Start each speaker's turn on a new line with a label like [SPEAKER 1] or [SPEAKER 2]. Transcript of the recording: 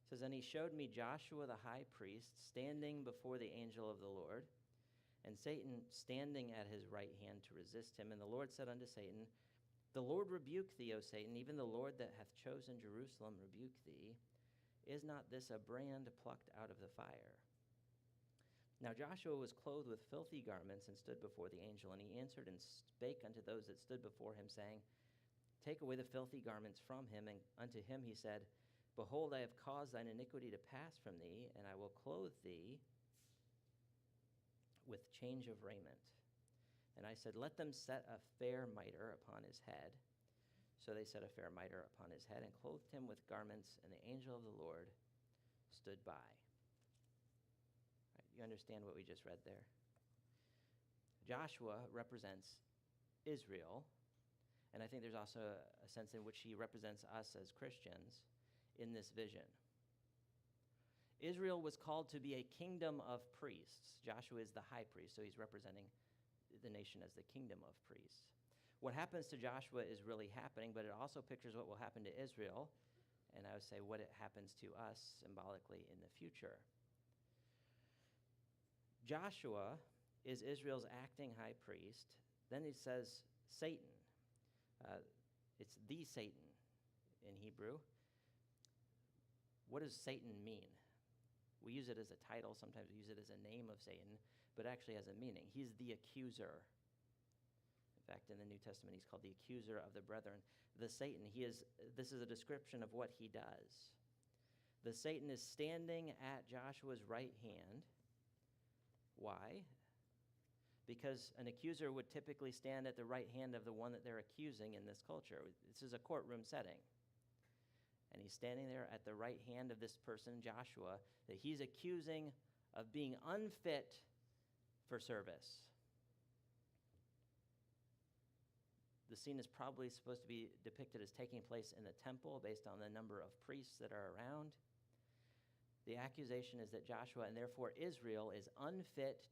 [SPEAKER 1] It says, "And he showed me Joshua the high priest standing before the angel of the Lord, and Satan standing at his right hand to resist him. And the Lord said unto Satan, The Lord rebuke thee, O Satan, even the Lord that hath chosen Jerusalem rebuke thee. Is not this a brand plucked out of the fire?" Now Joshua was clothed with filthy garments and stood before the angel. And he answered and spake unto those that stood before him, saying, Take away the filthy garments from him. And unto him he said, Behold, I have caused thine iniquity to pass from thee, and I will clothe thee with change of raiment. And I said, Let them set a fair mitre upon his head. So they set a fair mitre upon his head and clothed him with garments, and the angel of the Lord stood by. Right, you understand what we just read there? Joshua represents Israel, and I think there's also a sense in which he represents us as Christians in this vision. Israel was called to be a kingdom of priests. Joshua is the high priest, so he's representing the nation as the kingdom of priests. What happens to Joshua is really happening, but it also pictures what will happen to Israel, and I would say what it happens to us symbolically in the future. Joshua is Israel's acting high priest. Then he says Satan. It's the Satan in Hebrew. What does Satan mean? We use it as a title. Sometimes we use it as a name of Satan, but it actually has a meaning. He's the accuser. In fact, in the New Testament, he's called the accuser of the brethren. The Satan, this is a description of what he does. The Satan is standing at Joshua's right hand. Why? Because an accuser would typically stand at the right hand of the one that they're accusing in this culture. This is a courtroom setting. And he's standing there at the right hand of this person, Joshua, that he's accusing of being unfit for service. The scene is probably supposed to be depicted as taking place in the temple based on the number of priests that are around. The accusation is that Joshua, and therefore Israel, is unfit to